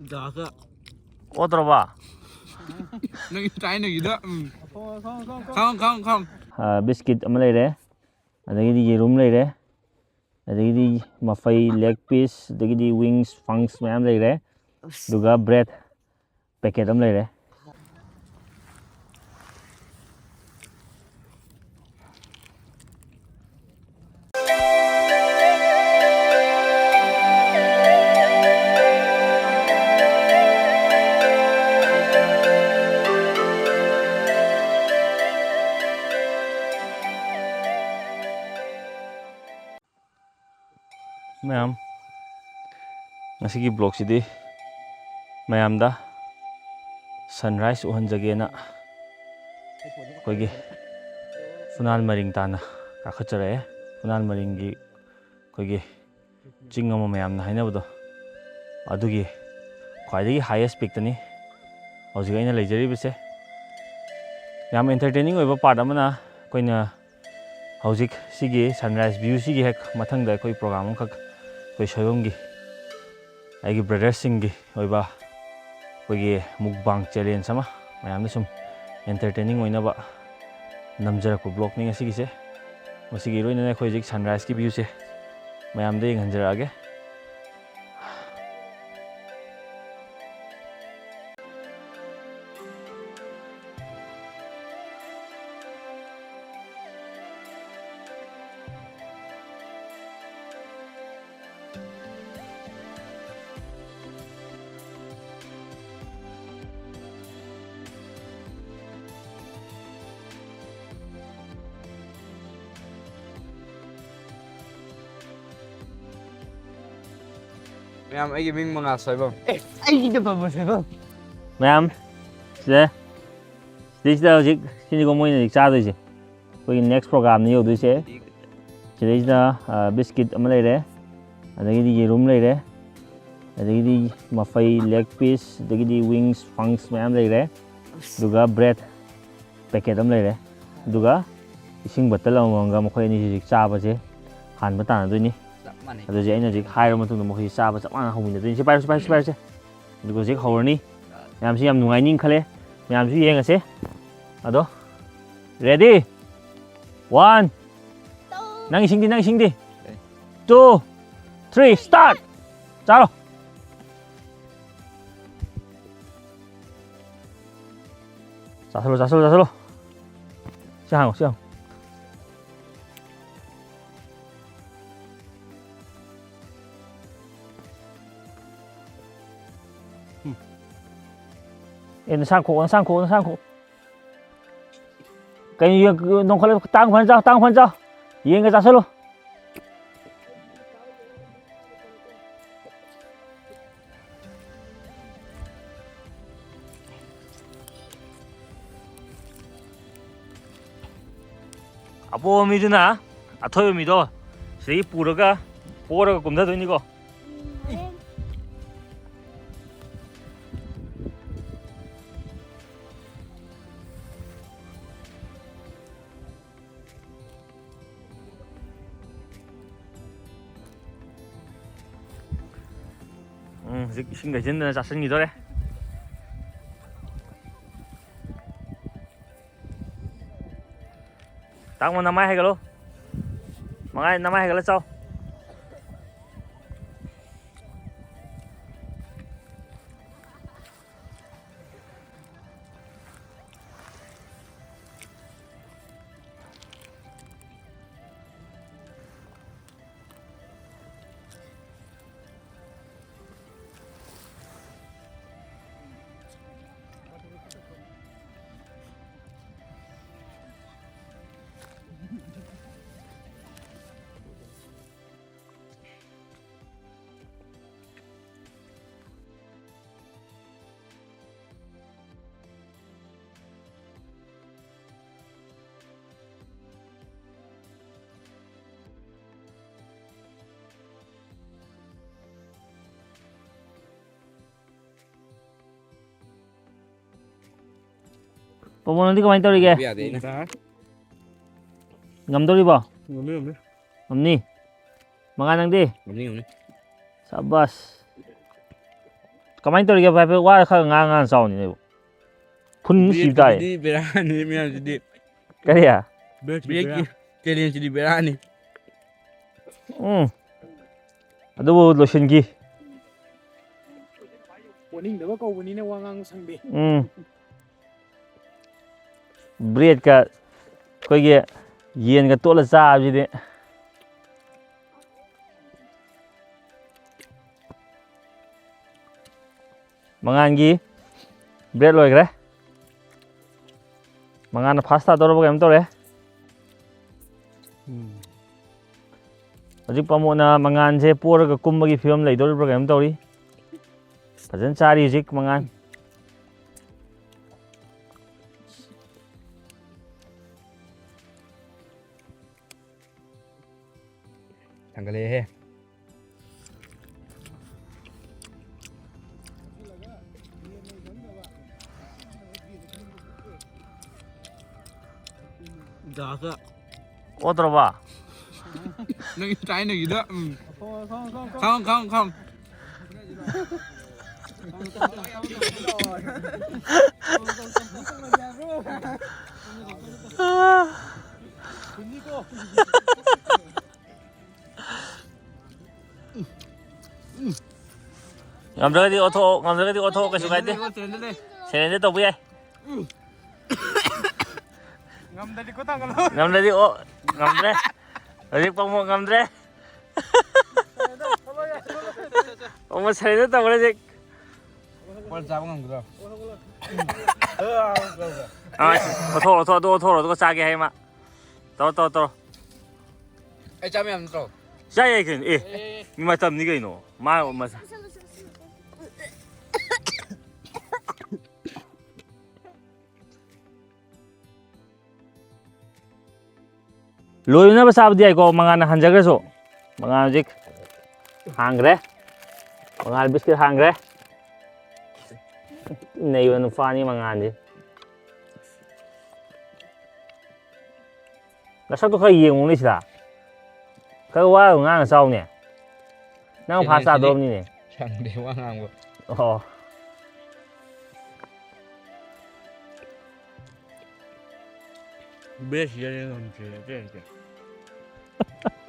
자가 오더러봐. 너희 차이너기다. 컴. 비스킷 ꯑꯃ ꯂꯩꯔꯦ. ꯑꯗꯒꯤꯗꯤ ꯌꯦꯔꯨꯝ ꯂꯩꯔꯦ. ꯑꯗꯒꯤꯗꯤ ꯃꯐꯩ ꯂꯦꯒ ꯄꯤꯁ ꯑꯗꯒꯤꯗꯤ ꯋꯤꯡꯁ ꯐꯪꯁ ꯃꯌꯥꯝ ꯂꯩꯔꯦ. ꯑꯗꯨꯒ ꯕ꯭ꯔꯦꯗ ꯄꯦꯀꯦꯠ ꯑꯃ ꯂꯩꯔꯦ. ꯃꯌꯥꯝ ꯉꯁꯤꯒꯤ ꯕ꯭ꯂꯣꯛꯁꯤꯗꯤ ꯃꯌꯥꯝꯗ ꯁꯟꯔꯥꯏꯁ ꯎꯍꯟꯖꯒꯦꯅ ꯑꯩꯈꯣꯏꯒꯤ ꯐꯨꯅꯥꯜ ꯃꯔꯤꯡ ꯇꯥꯟꯅ ꯀꯥꯈꯠꯆꯔꯛꯑꯦ. ꯐꯨꯅꯥꯜ ꯃꯔꯤꯡꯒꯤ ꯑꯩꯈꯣꯏꯒꯤ ꯆꯤꯡ ꯑꯃ ꯃꯌꯥꯝꯅ ꯍꯥꯏꯅꯕꯗꯣ ꯑꯗꯨꯒꯤ ꯈ꯭ꯋꯥꯏꯗꯒꯤ ꯍꯥꯏꯌꯦꯁ ꯄꯤꯛꯇꯅꯤ ꯍꯧꯖꯤꯛ ꯑꯩꯅ ꯂꯩꯖꯔꯤꯕꯁꯦ. ꯌꯥꯝ ꯑꯦꯟꯇꯔꯇꯦꯅꯤꯡ ꯑꯣꯏꯕ ꯄꯥꯔꯠ ꯑꯃꯅ ꯑꯩꯈꯣꯏꯅ ꯍꯧꯖꯤꯛ ꯁꯤꯒꯤ ꯁꯟꯔꯥꯏꯁ ꯚ꯭ꯌꯨꯁꯤꯒꯤ ꯍꯦꯛ ꯃꯊꯪꯗ ꯑꯩꯈꯣꯏ ꯄ꯭ꯔꯣꯒ꯭ꯔꯥꯝ ꯑꯃꯈꯛ ꯑꯩꯈꯣꯏ ꯁꯣꯏꯕꯝꯒꯤ ꯑꯩꯒꯤ ꯕ꯭ꯔꯗꯔꯁꯤꯡꯒꯤ ꯑꯣꯏꯕ ꯑꯩꯈꯣꯏꯒꯤ ꯃꯨꯛꯕꯥꯡ ꯆꯦꯂꯦꯟꯖ ꯑꯃ ꯃꯌꯥꯝꯗ ꯁꯨꯝ ꯑꯦꯟꯇꯔꯇꯦꯅꯤꯡ ꯑꯣꯏꯅꯕ ꯅꯝꯖꯔꯛꯄ ꯕ꯭ꯂꯣꯛꯅꯤ ꯉꯁꯤꯒꯤꯁꯦ. ꯃꯁꯤꯒꯤ ꯏꯔꯣꯏꯅꯅ ꯑꯩꯈꯣꯏ ꯍꯧꯖꯤꯛ ꯁꯟꯔꯥꯏꯁꯀꯤ ꯚ꯭ꯌꯨꯁꯦ ꯃꯌꯥꯝꯗ ꯌꯦꯡꯍꯟꯖꯔꯛꯑꯒꯦ. ꯃꯌꯥꯝ ꯑꯩꯒꯤ ꯃꯤꯡ ꯃꯉꯥ ꯁꯣꯏꯕꯝ. ꯑꯩꯒꯤꯗ ꯄꯥꯝꯕ ꯁꯣꯏꯕꯝ. ꯃꯌꯥꯝ ꯁꯤꯗꯩꯁꯤꯗ ꯍꯧꯖꯤꯛ ꯁꯤꯅꯤꯀꯣ ꯃꯣꯏꯅ ꯍꯧꯖꯤꯛ ꯆꯥꯗꯣꯏꯁꯦ. ꯑꯩꯈꯣꯏꯒꯤ ꯅꯦꯛꯁ ꯄ꯭ꯔꯣꯒ꯭ꯔꯥꯝꯅꯤ ꯌꯧꯗꯣꯏꯁꯦ. ꯁꯤꯗꯩꯁꯤꯗ ꯕꯤꯁꯀꯤꯠ ꯑꯃ ꯂꯩꯔꯦ. ꯑꯗꯒꯤꯗꯤ ꯌꯦꯔꯨꯝ ꯂꯩꯔꯦ. ꯑꯗꯒꯤꯗꯤ ꯃꯐꯩ ꯂꯦꯒ ꯄꯤꯁ ꯑꯗꯒꯤꯗꯤ ꯋꯤꯡꯁ ꯐꯪꯁ ꯃꯌꯥꯝ ꯂꯩꯔꯦ. ꯑꯗꯨꯒ ꯕ꯭ꯔꯦꯗ ꯄꯦꯀꯦꯠ ꯑꯃ ꯂꯩꯔꯦ. ꯑꯗꯨꯒ ꯏꯁꯤꯡ ꯕꯇꯜ ꯑꯃꯃꯝꯒ ꯃꯈꯣꯏ ꯑꯅꯤꯁꯤ ꯍꯧꯖꯤꯛ ꯆꯥꯕꯁꯦ ꯍꯥꯟꯕ ꯇꯥꯟꯅꯗꯣꯏꯅꯤ. ꯑꯗꯨꯁꯦ ꯑꯩꯅ ꯍꯧꯖꯤꯛ ꯍꯥꯏꯔꯕ ꯃꯇꯨꯡꯗ ꯃꯈꯣꯏꯁꯤ ꯆꯥꯕ ꯆꯞ ꯃꯥꯟꯅ ꯍꯧꯃꯤꯟꯅꯗꯣꯏꯅꯤ. ꯁꯤ ꯄꯥꯏꯔꯁꯦ. ꯑꯗꯨꯒ ꯍꯧꯖꯤꯛ ꯍꯧꯔꯅꯤ. ꯃꯌꯥꯝꯁꯤ ꯌꯥꯝ ꯅꯨꯡꯉꯥꯏꯅꯤ ꯈꯜꯂꯦ. ꯃꯌꯥꯝꯁꯨ ꯌꯦꯡꯉꯁꯦ. ꯑꯗꯣ ꯔꯦꯗꯤ 1 ꯅꯪ ꯏꯁꯤꯡꯗꯤ 2 3 스타트. ꯆꯥꯔꯣ. 자슬로. 시작. nó sang khổ. Cái nó có tăng khoản rau. Yên cái 자슬로. 아빠 믿으나? 토요 믿어. 세 뿌러가 꼼다더니고. 신경 짓는 자신이더래. Tao mà năm mai hay cả luôn. Mà ai năm mai hay cả lên sau. Bố nó đi có anh tao đi kìa. Ngắm tao đi bỏ. Ngắm đi. Mang ăn đi. Sabas. ꯀꯃꯥꯏꯅ ꯇꯧꯔꯤꯒꯦ ꯍꯥꯏꯐꯦꯠ ꯋꯥ ꯈꯔ ꯉꯥꯡ ꯆꯥꯎꯅꯤ ꯅꯣꯏꯕꯨ ꯐꯨꯟ ꯁꯤꯕ ꯇꯥꯏ ꯕꯦꯔꯥꯅꯤ ꯃꯌꯥꯝꯁꯤꯗꯤ ꯀꯔꯤ ꯕ꯭ꯔꯦꯛꯀꯤ ꯆꯦꯂꯦꯟꯖꯁꯤꯗꯤ ꯕꯦꯔꯥꯅꯤ ꯑꯗꯨꯕꯨ ꯂꯣꯏꯁꯤꯟꯈꯤ ꯄꯣꯅꯤꯡꯗꯕ ꯀꯧꯕꯅꯤꯅ ꯋꯥ ꯉꯥꯡꯕ ꯁꯪꯗꯦ ꯕ꯭ꯔꯦꯗꯀ ꯑꯩꯈꯣꯏꯒꯤ ꯌꯦꯟꯒ ꯇꯣꯠꯂ ꯆꯥꯕꯁꯤꯗꯤ ꯃꯉꯥꯟꯒꯤ ꯕ꯭ꯔꯦꯗ ꯂꯣꯏꯈ꯭ꯔꯦ ꯃꯉꯥꯟꯅ ꯐꯥꯁ ꯇꯥꯗꯧꯔꯕ ꯀꯩꯅꯣꯝ ꯇꯧꯔꯦ ꯍꯧꯖꯤꯛ ꯄꯥꯃꯣꯅ ꯃꯉꯥꯟꯁꯦ ꯄꯣꯔꯒ ꯀꯨꯝꯕꯒꯤ ꯐꯤꯕꯝ ꯂꯩꯗꯧꯔꯤꯕ꯭ꯔꯥ ꯀꯩꯅꯣꯝ ꯇꯧꯔꯤ ꯐꯖꯅ ꯆꯥꯔꯤ ꯍꯧꯖꯤꯛ ꯃꯉꯥꯟ ꯊꯥꯡꯒꯠꯂꯛꯑꯦꯍꯦ ꯗꯥꯁ ꯑꯣꯠꯇ꯭ꯔꯕ ꯅꯪꯒꯤ ꯆꯥꯏꯅꯒꯤꯗ ꯈꯪ ngắm cái ô tô cái số cái đi xe này tàu bia ngắm đây đi ô ngắm đây ở đây bông mua ngắm đây ông mà xe này tàu đây gì 원 잡은 건 그럼 ô tô nó xa cái hay mà to ai 잡이 안 들어 xa vậy kì mà tầm như cái nó mà loy na ba sabdi ay ko mga nahanjaga so mga jik hangre mga biscuit hangre nei wan fani mga andi la sa to khai yeng mong ni sida ka wa nga sao nè nang pha sa dom ni nè chẳng để qua hàng rồi oh biết gì đây không chứ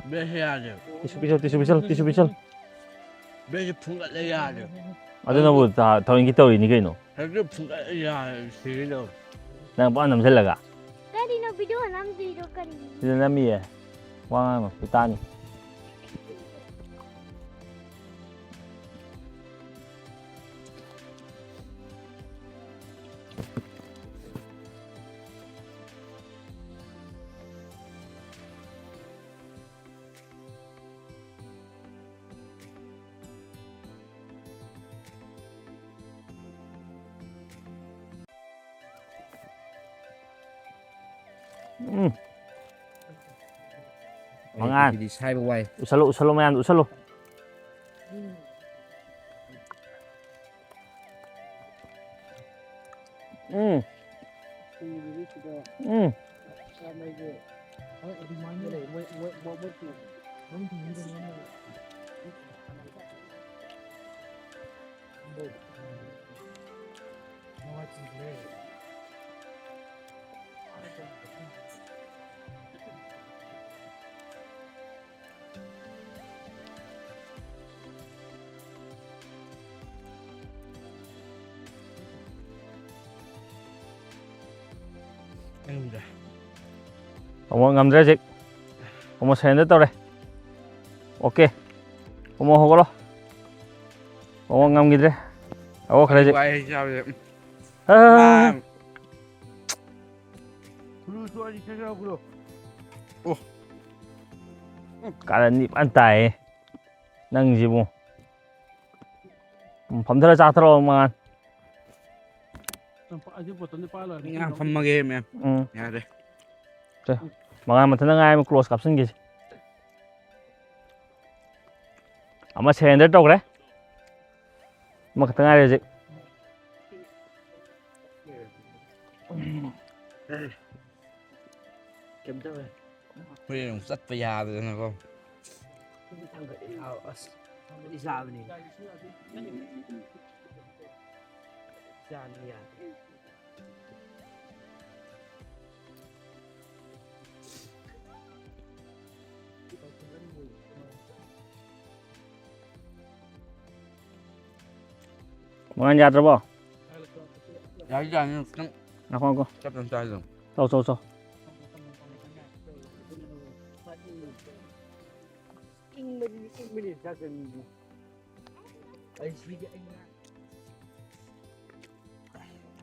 biết gì à tisu bisal biết gì phun lại đây à chứ adu na bu ta thawin ki tori ni kai no hay cứ phun lại đây à xí đâu nang pa nam sel laga Daddy, no video nam zero kari. sila na mi eh wa nga ma pitani Mangan. đi sai bộ quay usalo mayan usalo Omo ngamdre jik omo sende tore oke omo hogolo omo ngam gidre awo khare jik quay sao vậy karan ni antai nang jibu phamthara chatharo mangan ngang phâm mà game em nhà đây mangan mathana ngai ma close caption gi ama sender tokre ma khatanga re jik bây giờ rất bây giờ rồi nè không đi xa bên này Mangan yadrabo. Lagi jangan kan Ako. captain tayo. So.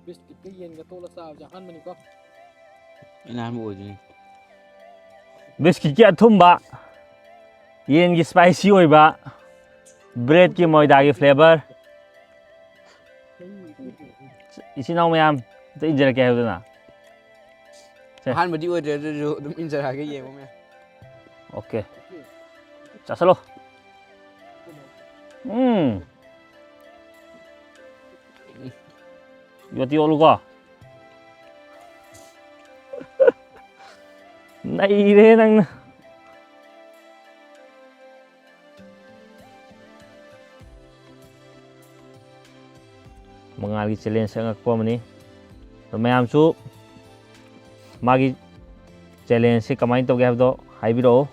biscuit ก็เย็นกับโทรศัพท์จากหันมันนี่ก็ Inahan mo ulit. Biscuit ki athumba. Yen ki spicy oiba. Bread ki moida ki flavor. Isinaw mayam. Ito injera kaya ito na. Han mà đi ulit rồi đúng in ra cái gì không em? Okay. Sasalo. Yoti oluga. Naire nang Mangal ki challenge ang akpo mani. Mayam su magi challenge si kamay to gaya do haibiro.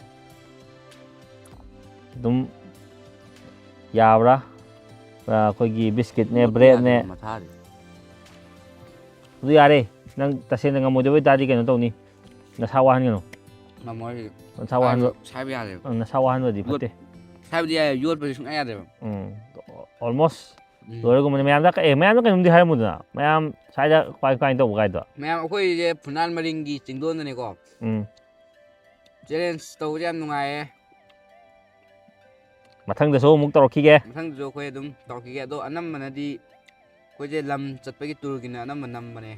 Dum yabra. Kogi biscuit ne bread ne. Du yare nang tasin nga mo dewe dadi kano to ni. Nasawahan kano. Mà mỗi Nasawahan do. sai bây giờ Nasawahan do di pati. sai bây giờ viewer bây giờ xuống ai rồi. Almost. Rồi ko mayam da mayam ka numdi hair mo na. Mayam saida kwai to bukai do. Mẹ em khôi về Phunan Maringi chính đôn này có. Challenge tàu jam nung ai. Mathangdasu muk torokige. Thằng jo khôi đúng tàu kia đó anh năm mà đi khôi về làm chặt cái tour kia anh năm mà năm mà này.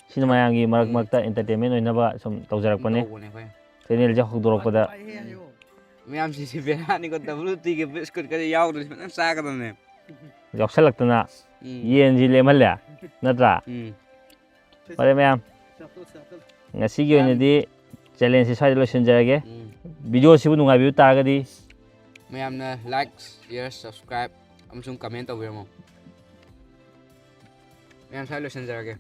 Sino mayamgi marak entertainment oina ba som tawjarak pane. Channel ja hudorok pada. Mẹ em chỉ về anh có WT cái biscuit cái yao rồi nó xa cái này. Yoksalakna. Yen ji lemalya. Natra. Pare mayam. Ngasi gi oina di challenge si sai solution jarage. Video sibu nungai view taragadi. Mẹ em like, share, subscribe, amsung comment tàu về không? Mẹ em sai solution jarage.